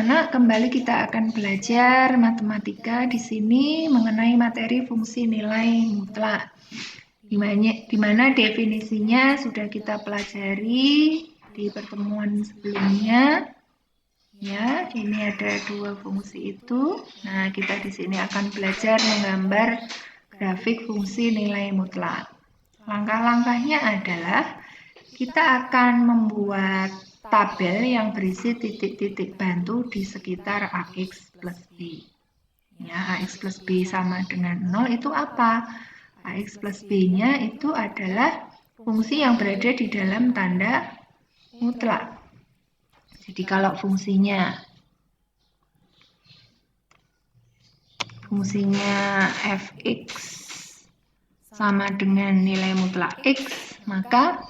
anak-anak, kembali kita akan belajar matematika di sini mengenai materi fungsi nilai mutlak. Di mana definisinya sudah kita pelajari di pertemuan sebelumnya. Ya, ini ada dua fungsi itu. Nah, kita di sini akan belajar menggambar grafik fungsi nilai mutlak. Langkah-langkahnya adalah kita akan membuat tabel yang berisi titik-titik bantu di sekitar AX plus B. Ya, AX plus B sama dengan 0 itu apa? AX plus B-nya itu adalah fungsi yang berada di dalam tanda mutlak. Jadi kalau fungsinya fx sama dengan nilai mutlak x, maka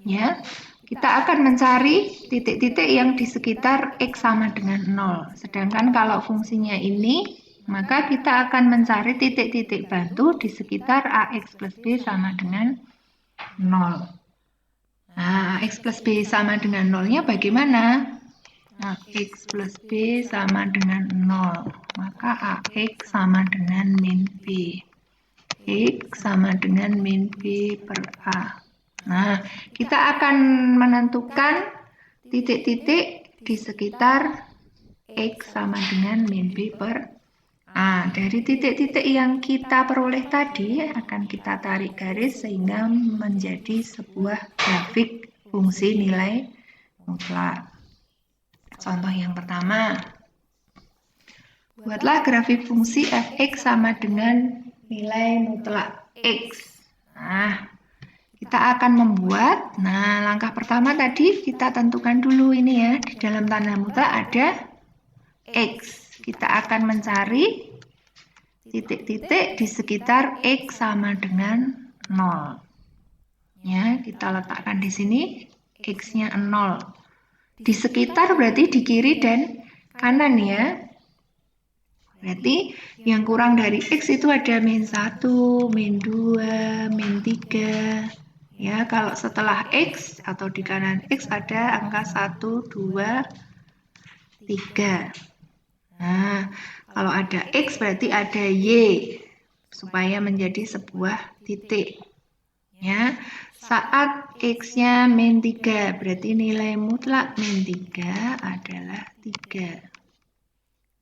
ya, kita akan mencari titik-titik yang di sekitar x sama dengan 0. Sedangkan kalau fungsinya ini, maka kita akan mencari titik-titik bantu di sekitar ax plus b sama dengan 0. Nah, ax plus b sama dengan 0-nya bagaimana? Ax plus b sama dengan 0. Maka ax sama dengan min b. X sama dengan min b per a. Nah, kita akan menentukan titik-titik di sekitar X sama dengan min B per A. Dari titik-titik yang kita peroleh tadi akan kita tarik garis sehingga menjadi sebuah grafik fungsi nilai mutlak. Contoh yang pertama, buatlah grafik fungsi fx sama dengan nilai mutlak X. Nah, kita akan membuat, langkah pertama tadi kita tentukan dulu ini ya, di dalam tanda mutlak ada X. Kita akan mencari titik-titik di sekitar X sama dengan 0. Ya, kita letakkan di sini X-nya 0. Di sekitar berarti di kiri dan kanan ya. Berarti yang kurang dari X itu ada min 1, min 2, min 3. Ya, kalau setelah X atau di kanan X ada angka 1, 2, 3. Nah, kalau ada X berarti ada Y, supaya menjadi sebuah titik. Ya, saat X-nya min 3, berarti nilai mutlak min 3 adalah 3.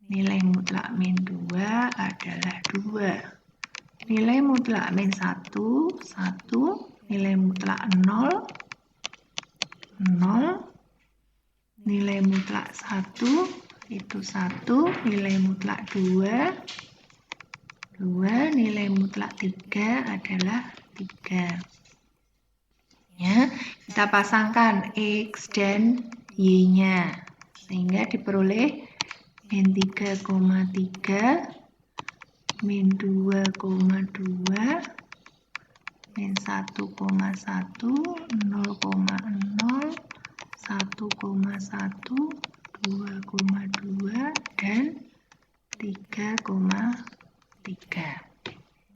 Nilai mutlak min 2 adalah 2. Nilai mutlak min 1, 1. Nilai mutlak 0, 0, nilai mutlak 1 itu 1, nilai mutlak 2, 2, nilai mutlak 3 adalah 3. Ya, kita pasangkan X dan Y-nya, sehingga diperoleh min 3,3, min 2,2, min 1,1, 0,0, 1,1, 2,2, dan 3,3.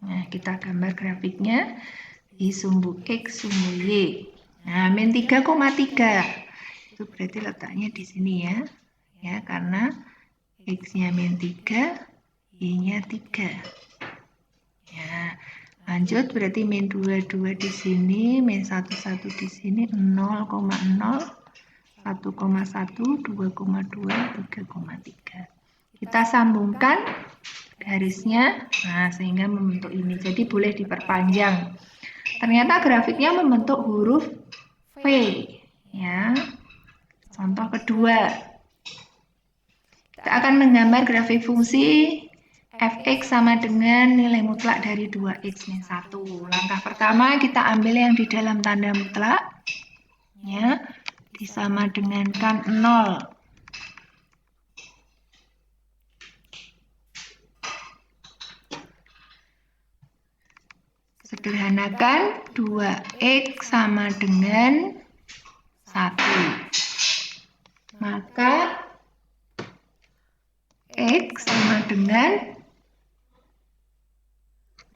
Nah, kita gambar grafiknya di sumbu X, sumbu Y. Nah, min 3,3 itu berarti letaknya di sini ya. Ya, karena X-nya min 3, Y-nya 3. Ya, lanjut berarti min 22 di sini, min 11 di sini, 0,0, 1,1, 2,2, 3,3. Kita sambungkan garisnya, sehingga membentuk ini. Jadi boleh diperpanjang. Ternyata grafiknya membentuk huruf V. Ya. Contoh kedua, kita akan menggambar grafik fungsi fx sama dengan nilai mutlak dari 2x min 1. Langkah pertama kita ambil yang di dalam tanda mutlak. Ya, disama dengankan 0. Sederhanakan 2x sama dengan 1. Maka X sama dengan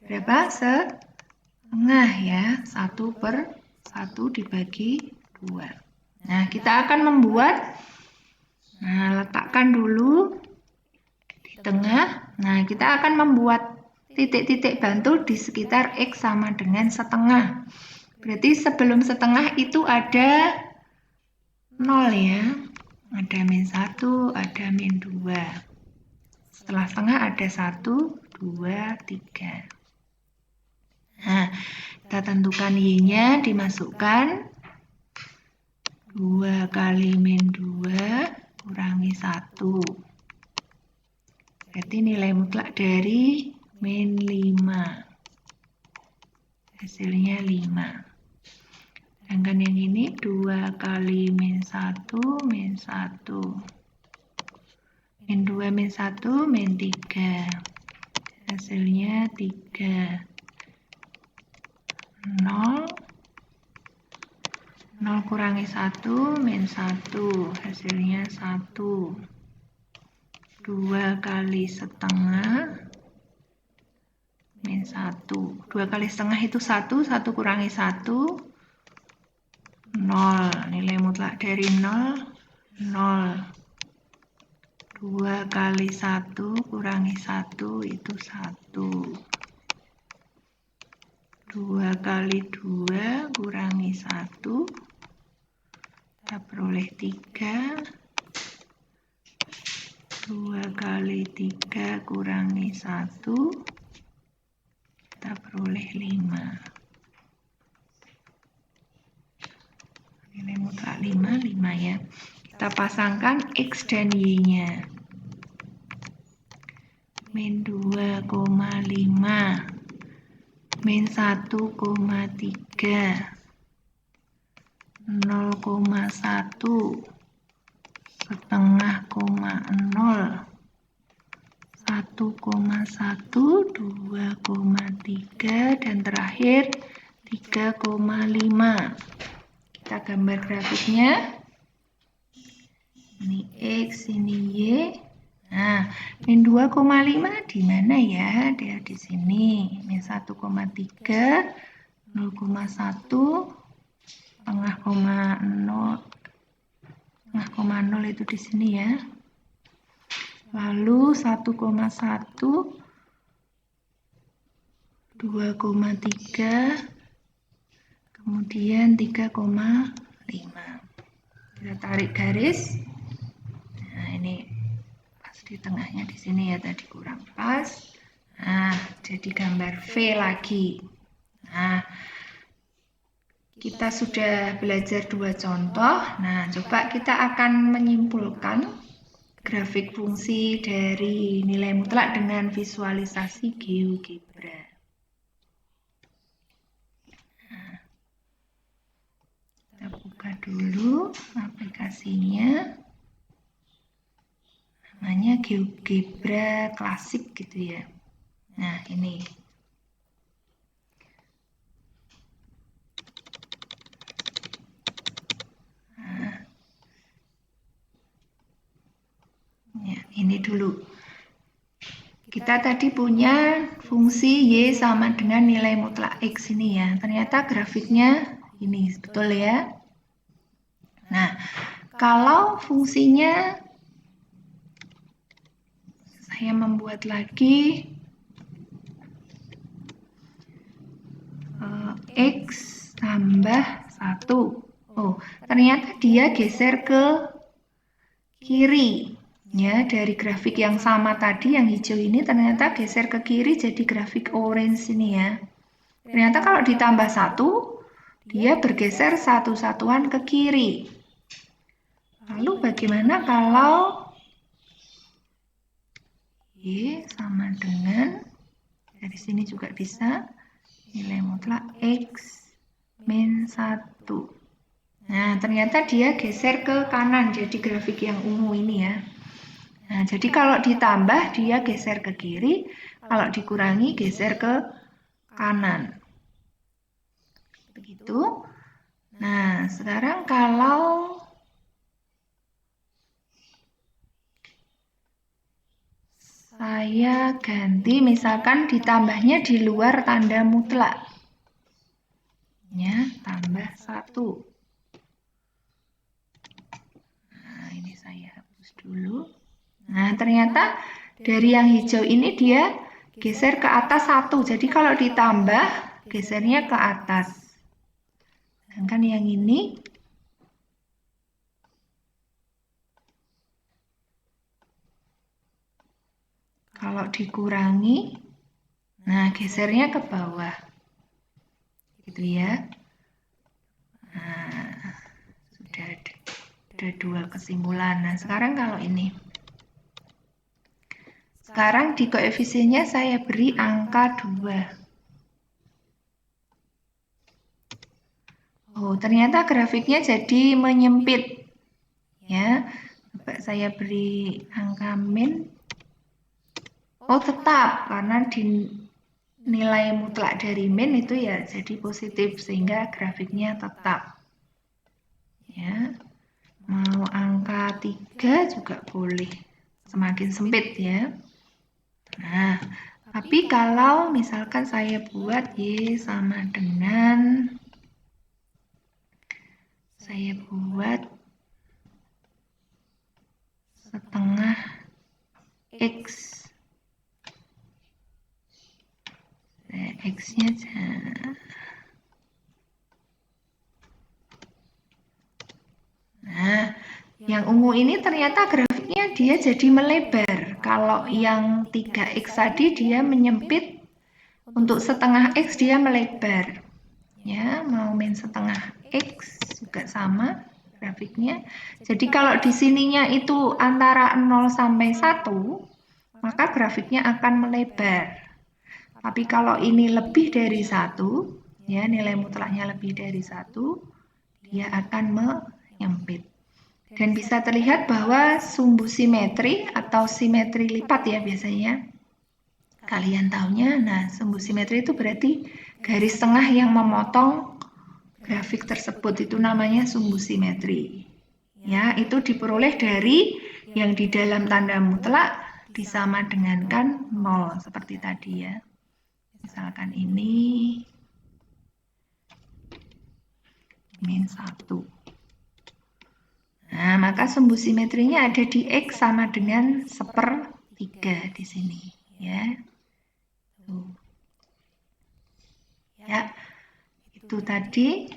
berapa? Setengah ya. 1/1 dibagi 2. Nah, kita akan membuat Nah, letakkan dulu di tengah. Nah, kita akan membuat titik-titik bantu di sekitar X sama dengan setengah. Berarti sebelum setengah itu ada 0 ya. Ada min 1, ada min 2. Setelah setengah ada 1, 2, 3. Nah, kita tentukan Y-nya, dimasukkan 2 kali min 2 kurangi 1. Berarti nilai mutlak dari min 5. Hasilnya 5. Sedangkan yang ini 2 kali min 1, min 1. Min 2, min 1, min 3. Hasilnya 3. 0. 0 kurangi 1, min 1. Hasilnya 1. 2 kali setengah, min 1. 2 kali setengah itu 1. 1 kurangi 1, 0. Nilai mutlak dari 0, 0. 2 kali 1 kurangi 1 itu 1. 2 kali 2 kurangi 1, kita peroleh 3. 2 kali 3 kurangi 1, kita peroleh 5. Nilai mutlak 5, 5 ya. Kita pasangkan X dan Y-nya. Min 2,5. Min 1,3. 0,1. Setengah koma 0. 1,1, 2,3, dan terakhir 3,5. Kita gambar grafiknya. Ini X, ini Y. Nah, min 2,5 di mana ya? Dia di sini. Min 1,3, 0,1, setengah koma 0. Setengah koma 0 itu di sini ya. Lalu 1,1, 2,3, kemudian 3,5. Kita tarik garis. Nah, ini pas di tengahnya di sini ya, tadi kurang pas. Nah, jadi gambar V lagi. Nah, kita sudah belajar 2 contoh. Nah, coba kita akan menyimpulkan grafik fungsi dari nilai mutlak dengan visualisasi GeoGebra. Nah, kita buka dulu aplikasinya. Namanya GeoGebra Klasik gitu ya. Nah, ini. Nah, ya, ini dulu. Kita tadi punya fungsi Y sama dengan nilai mutlak X ini ya. Ternyata grafiknya ini, betul ya. Nah, kalau fungsinya saya membuat lagi X tambah 1. Oh, ternyata dia geser ke kiri. Ya, dari grafik yang sama tadi, yang hijau ini ternyata geser ke kiri jadi grafik orange ini ya. Ternyata kalau ditambah 1, dia bergeser satu satuan ke kiri. Lalu bagaimana kalau Y sama dengan, dari sini juga bisa, nilai mutlak X min 1. Nah, ternyata dia geser ke kanan, jadi grafik yang ungu ini ya. Nah, jadi kalau ditambah dia geser ke kiri, kalau dikurangi geser ke kanan. Begitu. Nah, sekarang kalau saya ganti, misalkan ditambahnya di luar tanda mutlak. Ya, tambah 1. Nah, ini saya hapus dulu. Nah, ternyata dari yang hijau ini dia geser ke atas 1. Jadi kalau ditambah, gesernya ke atas. Sedangkan yang ini kalau dikurangi, nah gesernya ke bawah. Gitu ya. Nah, sudah ada 2 kesimpulan. Nah, sekarang kalau ini. Sekarang di koefisiennya saya beri angka 2. Oh, ternyata grafiknya jadi menyempit. Ya, coba saya beri angka min. Oh, tetap karena di nilai mutlak dari min itu ya jadi positif sehingga grafiknya tetap. Ya. Mau angka 3 juga boleh. Semakin sempit ya. Nah, tapi kalau misalkan saya buat Y sama dengan saya buat setengah X. Nah, X-nya nah, yang ungu ini ternyata grafiknya dia jadi melebar. Kalau yang 3X tadi dia menyempit, untuk setengah X dia melebar. Ya, mau min setengah X juga sama grafiknya. Jadi kalau di sininya itu antara 0 sampai 1, maka grafiknya akan melebar. Tapi kalau ini lebih dari 1, ya nilai mutlaknya lebih dari 1, dia akan menyempit. Dan bisa terlihat bahwa sumbu simetri atau simetri lipat ya biasanya. Kalian tahunya, nah sumbu simetri itu berarti garis tengah yang memotong grafik tersebut itu namanya sumbu simetri. Ya, itu diperoleh dari yang di dalam tanda mutlak disama dengankan 0 seperti tadi ya. Misalkan ini min 1. Nah, maka sumbu simetrinya ada di X sama dengan 1/3 di sini ya. Tuh. Ya, itu tadi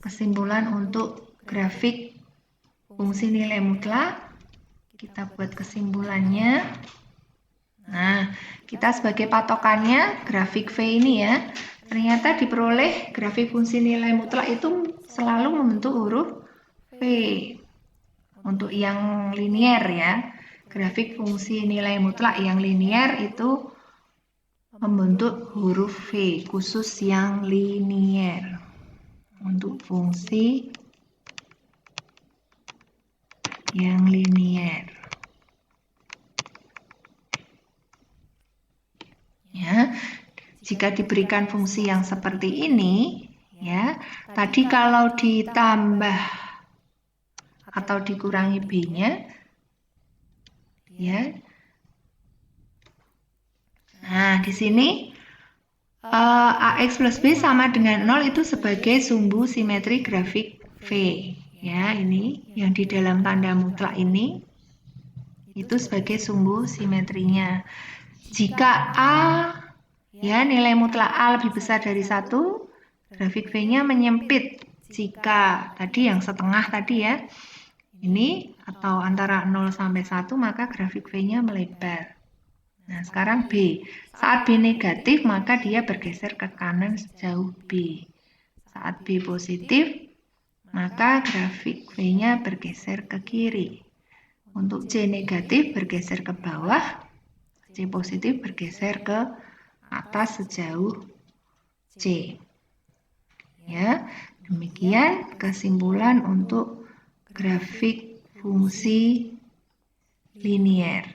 kesimpulan untuk grafik fungsi nilai mutlak. Kita buat kesimpulannya. Nah, kita sebagai patokannya grafik V ini ya. Ternyata diperoleh grafik fungsi nilai mutlak itu selalu membentuk huruf V. Untuk yang linier ya. Grafik fungsi nilai mutlak yang linier itu membentuk huruf V, khusus yang linier. Untuk fungsi yang linier. Ya, jika diberikan fungsi yang seperti ini, ya, tadi kalau ditambah atau dikurangi B-nya, ya. Nah, di sini AX plus B sama dengan 0 itu sebagai sumbu simetri grafik V. Ya, ini yang di dalam tanda mutlak ini itu sebagai sumbu simetrinya. Jika A, ya nilai mutlak A lebih besar dari 1, grafik V-nya menyempit. Jika tadi yang setengah tadi ya, ini atau antara 0 sampai 1, maka grafik V-nya melebar. Nah, sekarang B. Saat B negatif, maka dia bergeser ke kanan sejauh B. Saat B positif, maka grafik V-nya bergeser ke kiri. Untuk C negatif bergeser ke bawah, C positif bergeser ke atas sejauh C. Ya, demikian kesimpulan untuk grafik fungsi linier.